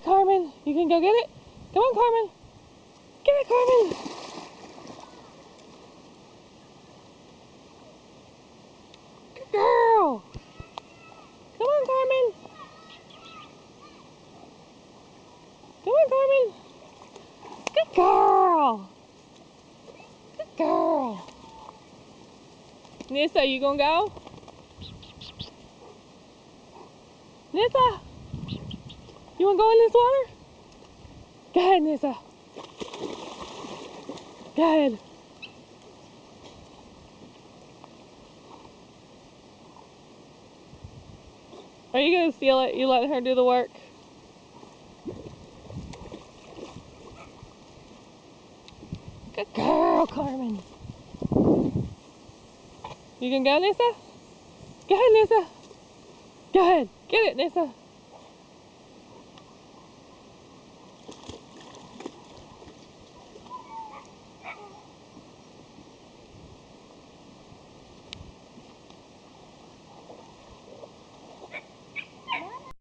Carmen. You can go get it. Come on, Carmen. Get it, Carmen. Good girl. Come on, Carmen. Come on, Carmen. Good girl. Good girl. Nissa, you gonna go? Nissa, you wanna go in this water? Go ahead, Nissa. Go ahead. Are you gonna steal it? You let her do the work? Good girl, Carmen. You can go, Nissa? Go ahead, Nissa. Go ahead. Get it, Nissa.